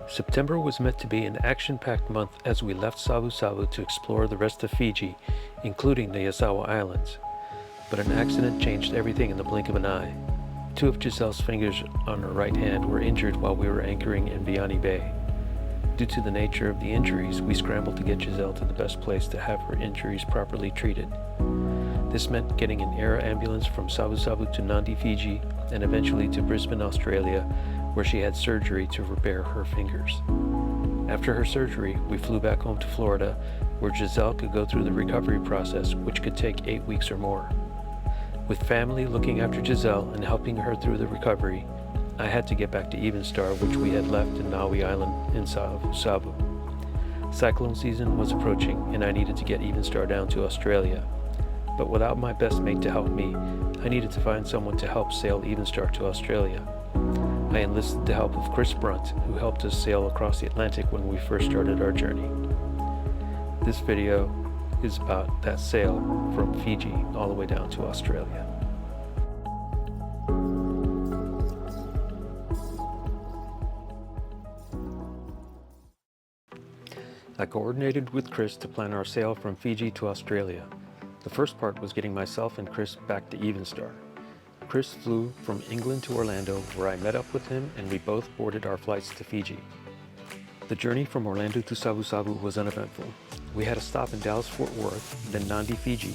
September was meant to be an action-packed month as we left Savusavu to explore the rest of Fiji, including the Yasawa Islands. But an accident changed everything in the blink of an eye. Two of Giselle's fingers on her right hand were injured while we were anchoring in Viani Bay. Due to the nature of the injuries, we scrambled to get Giselle to the best place to have her injuries properly treated. This meant getting an air ambulance from Savusavu to Nadi, Fiji, and eventually to Brisbane, Australia, where she had surgery to repair her fingers. After her surgery, we flew back home to Florida, where Giselle could go through the recovery process, which could take 8 weeks or more. With family looking after Giselle and helping her through the recovery, I had to get back to Evenstar, which we had left in Nawi Island in Savusavu. Cyclone season was approaching, and I needed to get Evenstar down to Australia. But without my best mate to help me, I needed to find someone to help sail Evenstar to Australia. I enlisted the help of Chris Brunt, who helped us sail across the Atlantic when we first started our journey. This video is about that sail from Fiji all the way down to Australia. I coordinated with Chris to plan our sail from Fiji to Australia. The first part was getting myself and Chris back to Evenstar. Chris flew from England to Orlando, where I met up with him and we both boarded our flights to Fiji. The journey from Orlando to Savusavu was uneventful. We had a stop in Dallas-Fort Worth, then Nadi, Fiji,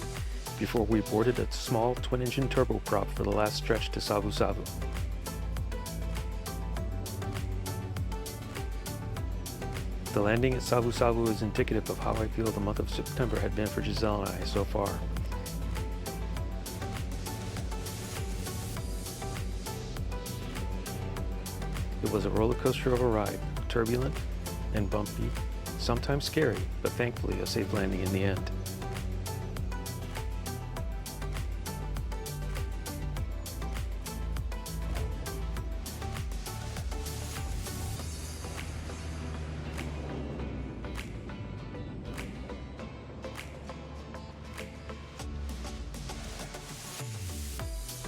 before we boarded a small twin-engine turboprop for the last stretch to Savusavu. The landing at Savusavu is indicative of how I feel the month of September had been for Giselle and I so far. It was a roller coaster of a ride, turbulent and bumpy, sometimes scary, but thankfully a safe landing in the end.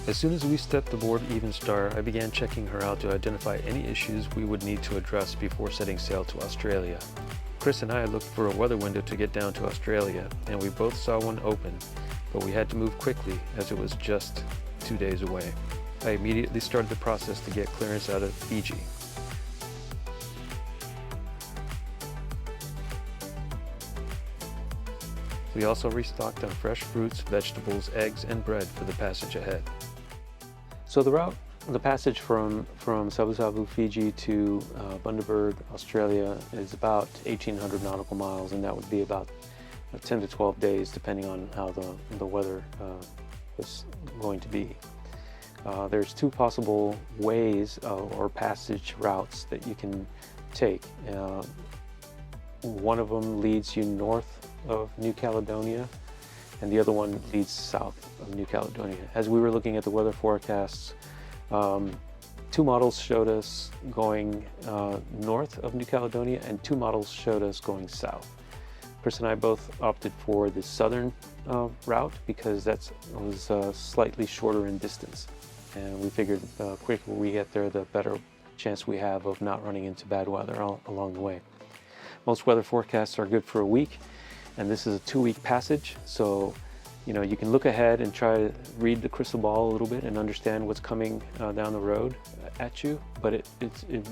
As soon as we stepped aboard Evenstar, I began checking her out to identify any issues we would need to address before setting sail to Australia. Chris and I looked for a weather window to get down to Australia, and we both saw one open, but we had to move quickly as it was just 2 days away. I immediately started the process to get clearance out of Fiji. We also restocked on fresh fruits, vegetables, eggs, and bread for the passage ahead. So the passage from Savusavu, Fiji to Bundaberg, Australia is about 1,800 nautical miles, and that would be about 10 to 12 days depending on how the weather was going to be. There's two possible ways or passage routes that you can take. One of them leads you north of New Caledonia, and the other one leads south of New Caledonia. As we were looking at the weather forecasts, two models showed us going north of New Caledonia and two models showed us going south. Chris and I both opted for the southern route because that was slightly shorter in distance, and we figured the quicker we get there, the better chance we have of not running into bad weather along the way. Most weather forecasts are good for a week, and this is a 2-week passage, so you can look ahead and try to read the crystal ball a little bit and understand what's coming down the road at you, but it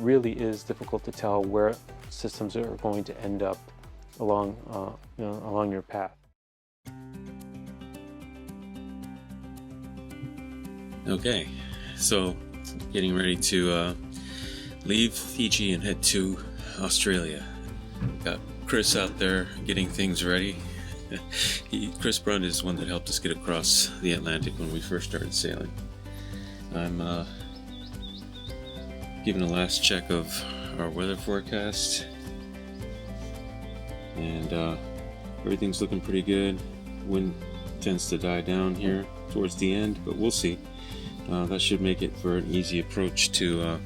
really is difficult to tell where systems are going to end up along your path. Okay, so getting ready to leave Fiji and head to Australia. Got Chris out there getting things ready. Chris Brunt is one that helped us get across the Atlantic when we first started sailing. I'm giving a last check of our weather forecast, and everything's looking pretty good. Wind tends to die down here towards the end, but we'll see. That should make it for an easy approach to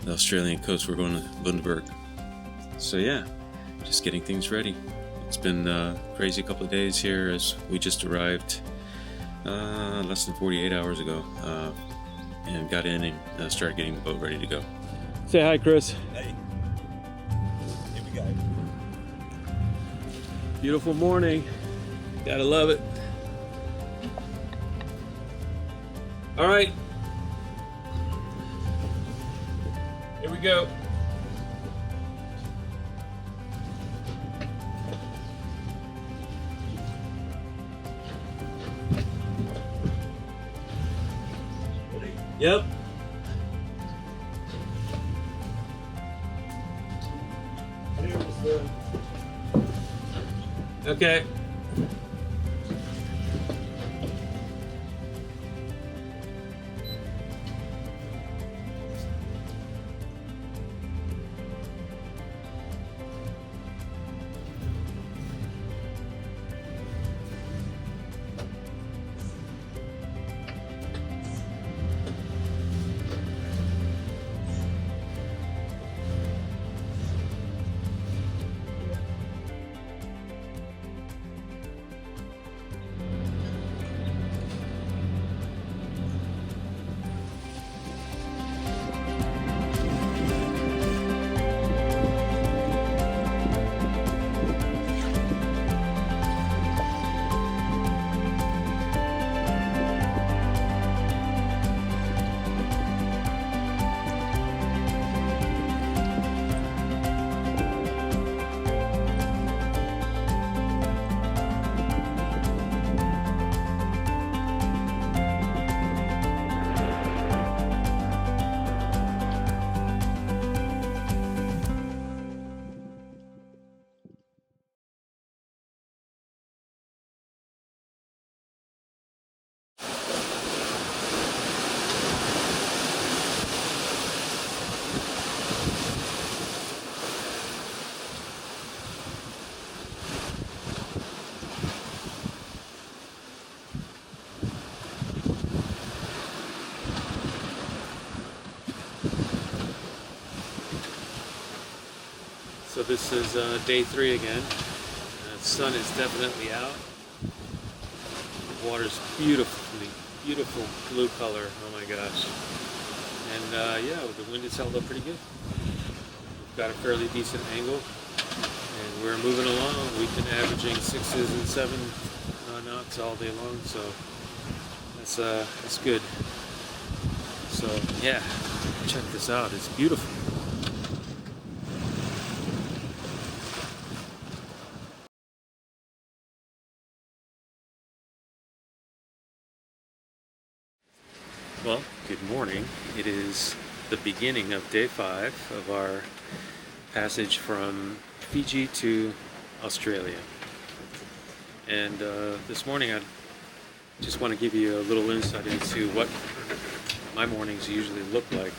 the Australian coast. We're going to Bundaberg. So yeah, just getting things ready. It's been a crazy couple of days here as we just arrived less than 48 hours ago and got in and started getting the boat ready to go. Say hi, Chris. Hey. Beautiful morning. Gotta love it. All right. Here we go. Yep. Okay. So this is day 3 again. The sun is definitely out. The water's beautiful blue color. Oh my gosh. And yeah, the wind has held up pretty good. We've got a fairly decent angle, and we're moving along. We've been averaging 6s and 7 knots all day long, so that's good. So yeah, check this out. It's beautiful. Well, good morning. It is the beginning of day 5 of our passage from Fiji to Australia. And this morning I just want to give you a little insight into what my mornings usually look like.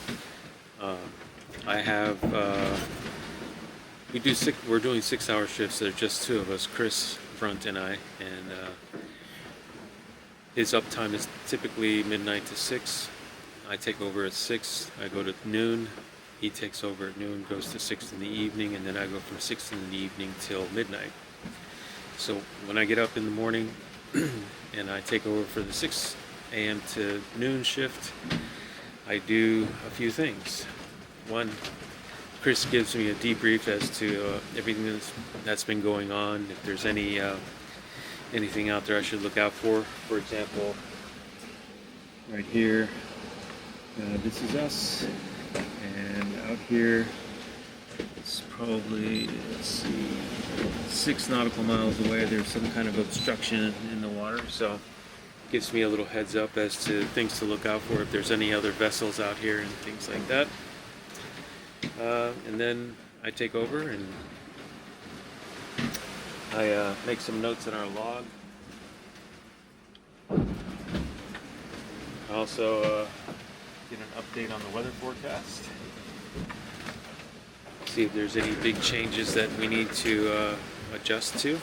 We're doing 6-hour shifts. There are just 2 of us, Chris Brunt and I, and his uptime is typically midnight to 6. I take over at 6. I go to noon. He takes over at noon, goes to 6 in the evening, and then I go from 6 in the evening till midnight. So when I get up in the morning and I take over for the 6 a.m. to noon shift, I do a few things. One, Chris gives me a debrief as to everything that's been going on. If there's anything out there I should look out for. For example, right here, this is us, and out here it's probably, let's see, 6 nautical miles away. There's some kind of obstruction in the water, so it gives me a little heads up as to things to look out for if there's any other vessels out here and things like that. And then I take over and I make some notes in our log. I also get an update on the weather forecast. See if there's any big changes that we need to adjust to.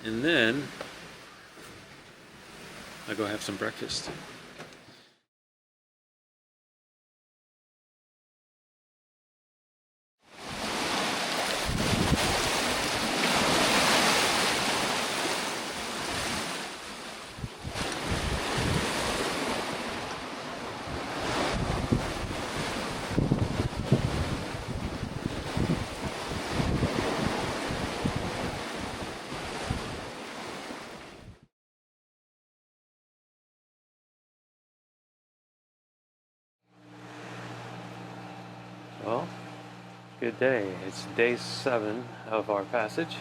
And then I go have some breakfast. Well, good day. It's day 7 of our passage,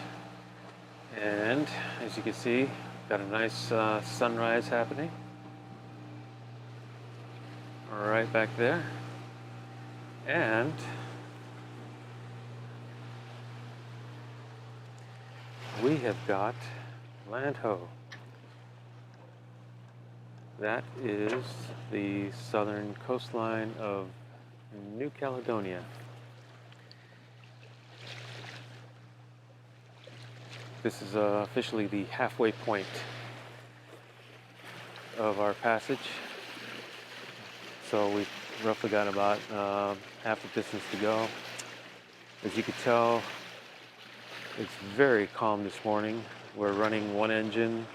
and as you can see, got a nice sunrise happening right back there, and we have got land ho. That is the southern coastline of New Caledonia. This is officially the halfway point of our passage. So we've roughly got about half the distance to go. As you can tell, it's very calm this morning. We're running one engine.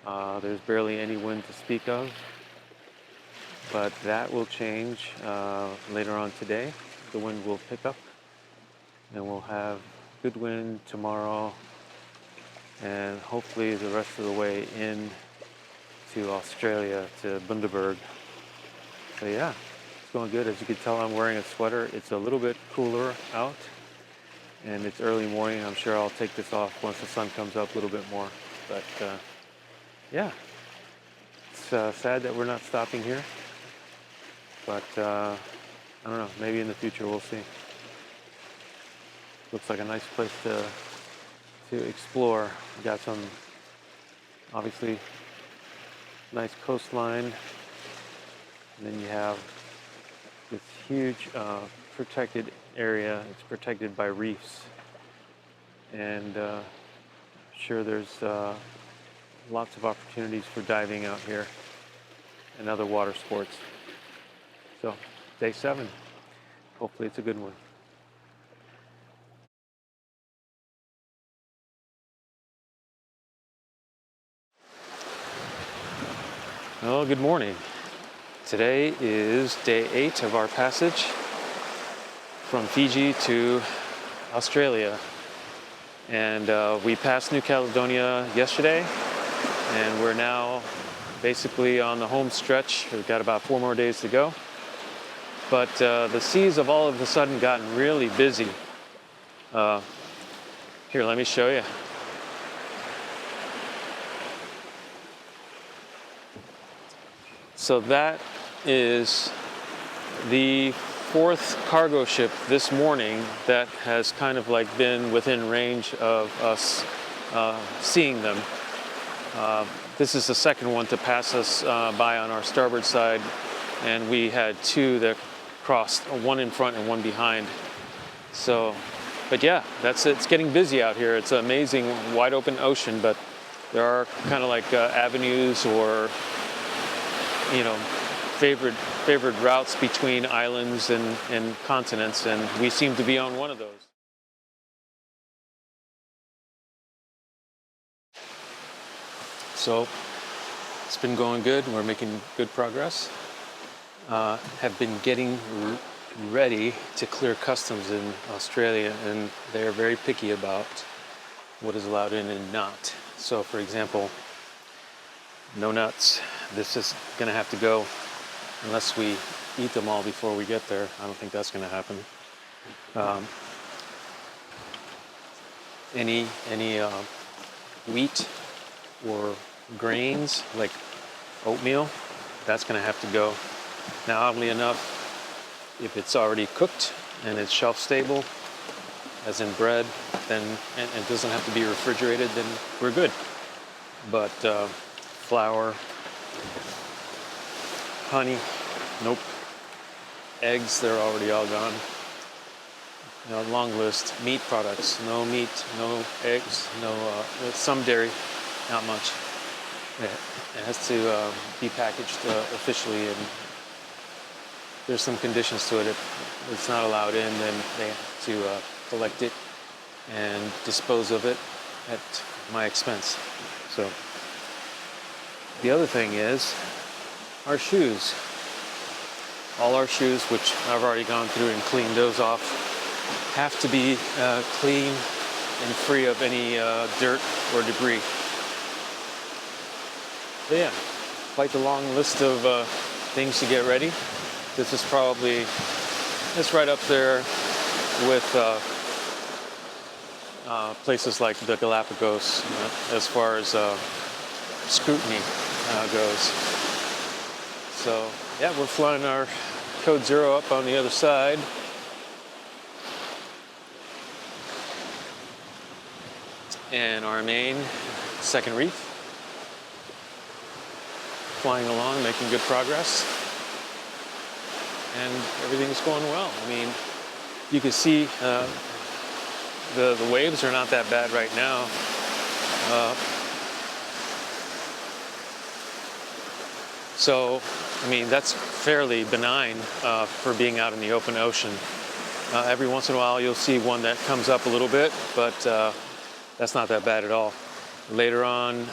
There's barely any wind to speak of, but that will change later on today. The wind will pick up and we'll have good wind tomorrow and hopefully the rest of the way in to Australia, to Bundaberg. So yeah, it's going good. As you can tell, I'm wearing a sweater. It's a little bit cooler out and it's early morning. I'm sure I'll take this off once the sun comes up a little bit more, but yeah, it's sad that we're not stopping here, but I don't know, maybe in the future we'll see. Looks like a nice place to explore. We got some, obviously, nice coastline, and then you have this huge protected area. It's protected by reefs, and sure there's lots of opportunities for diving out here and other water sports. So, day 7. Hopefully it's a good one. Well, good morning. Today is day 8 of our passage from Fiji to Australia. And we passed New Caledonia yesterday, and we're now basically on the home stretch. We've got about 4 more days to go. But the seas have all of a sudden gotten really busy. Here, let me show you. So that is the 4th cargo ship this morning that has kind of like been within range of us seeing them. This is the second one to pass us by on our starboard side, and we had 2 that crossed, one in front and one behind. So, but yeah, that's it. It's getting busy out here. It's an amazing wide open ocean, but there are kind of like avenues or, you know, favored routes between islands and continents, and we seem to be on one of those. So it's been going good. We're making good progress. Have been getting ready to clear customs in Australia, and they're very picky about what is allowed in and not. So, for example, no nuts. This is going to have to go unless we eat them all before we get there. I don't think that's going to happen. Any wheat or grains like oatmeal, that's going to have to go. Now, oddly enough, if it's already cooked and it's shelf stable, as in bread, then and it doesn't have to be refrigerated, then we're good. But flour, honey, nope. Eggs, they're already all gone. You know, long list. Meat products, no meat, no eggs, no some dairy, not much. It has to be packaged officially, and there's some conditions to it. If it's not allowed in, then they have to collect it and dispose of it at my expense. So the other thing is our shoes. All our shoes, which I've already gone through and cleaned those off, have to be clean and free of any dirt or debris. So yeah, quite the long list of things to get ready. This is probably It's right up there with places like the Galapagos as far as scrutiny goes. So yeah, we're flying our code 0 up on the other side. And our main second reef. Flying along, making good progress. And everything's going well. I mean, you can see the waves are not that bad right now. So, I mean, that's fairly benign for being out in the open ocean. Every once in a while you'll see one that comes up a little bit, but that's not that bad at all. Later on,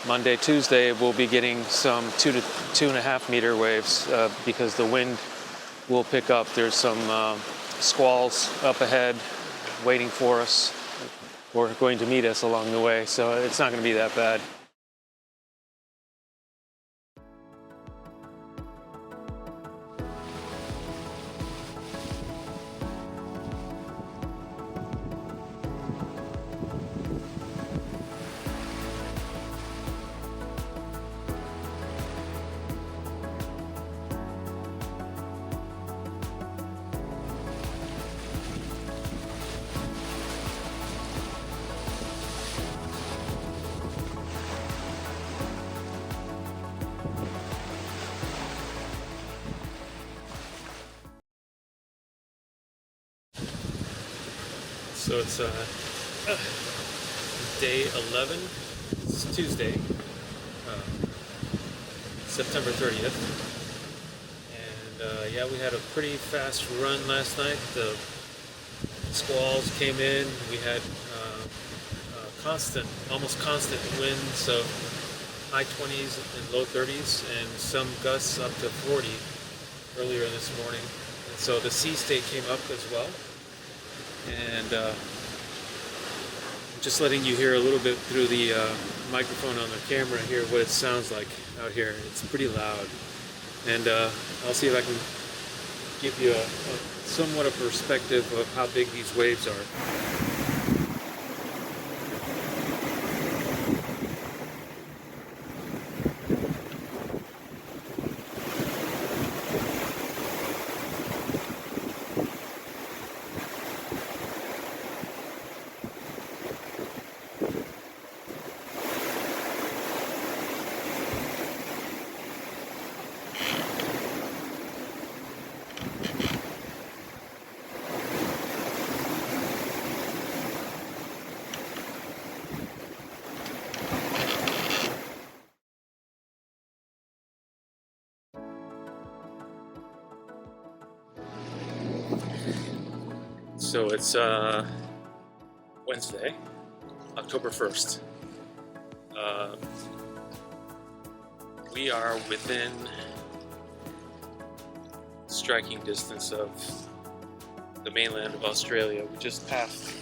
Monday, Tuesday, we'll be getting some 2 to 2.5 meter waves because the wind will pick up. There's some squalls up ahead waiting for us or going to meet us along the way, so it's not going to be that bad. So it's day 11, it's Tuesday, September 30th, and yeah, we had a pretty fast run last night. The squalls came in, we had almost constant winds of high 20s and low 30s, and some gusts up to 40 earlier this morning, and so the sea state came up as well. And I'm just letting you hear a little bit through the microphone on the camera here what it sounds like out here. It's pretty loud. And I'll see if I can give you a somewhat a perspective of how big these waves are. So it's Wednesday, October 1st. We are within striking distance of the mainland of Australia. We just passed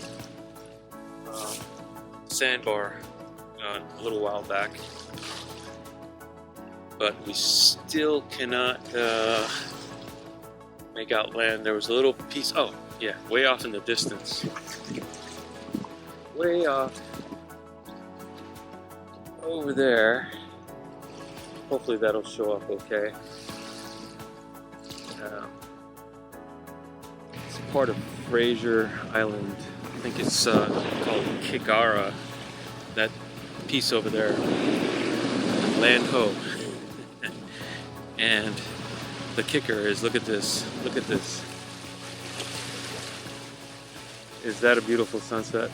Sandbar a little while back, but we still cannot make out land. There was a little piece, oh yeah, way off in the distance. Way off over there. Hopefully that'll show up okay. It's part of Fraser Island. I think it's called Kigara. That piece over there. Land ho. And the kicker is, look at this. Look at this. Is that a beautiful sunset?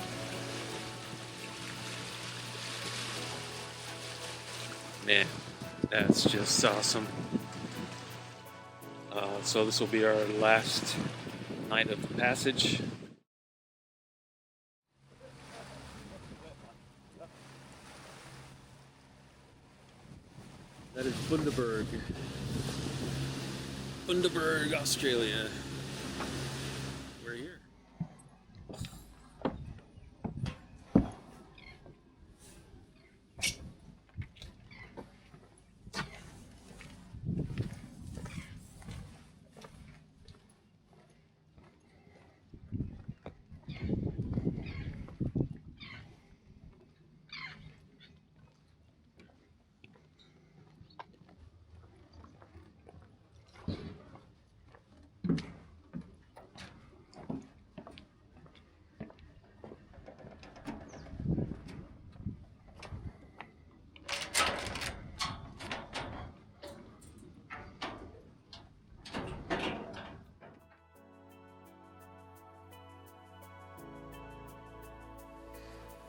Man, that's just awesome. So this will be our last night of passage. That is Bundaberg. Bundaberg, Australia. We're here.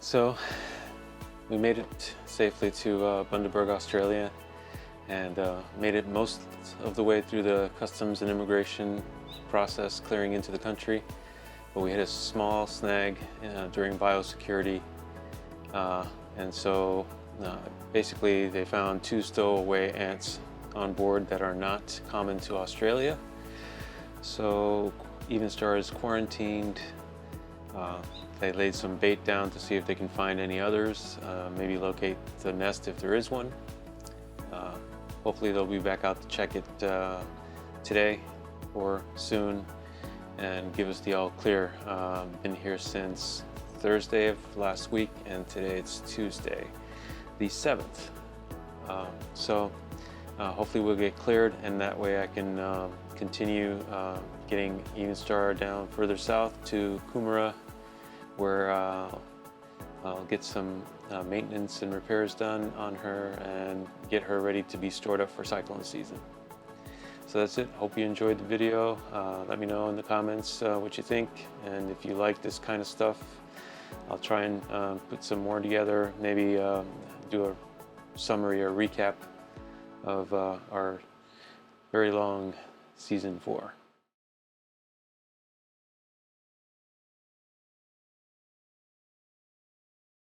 So we made it safely to Bundaberg, Australia, and made it most of the way through the customs and immigration process clearing into the country. But we had a small snag during biosecurity, and so basically they found 2 stowaway ants on board that are not common to Australia. So Evenstar is quarantined. They laid some bait down to see if they can find any others, maybe locate the nest if there is one. Hopefully they'll be back out to check it today or soon and give us the all clear. Been here since Thursday of last week, and today it's Tuesday, the 7th. So hopefully we'll get cleared, and that way I can continue getting Evenstar down further south to Coomera, where I'll get some maintenance and repairs done on her and get her ready to be stored up for cyclone season. So that's it. Hope you enjoyed the video. Let me know in the comments what you think, and if you like this kind of stuff, I'll try and put some more together, maybe do a summary or recap of our very long season 4.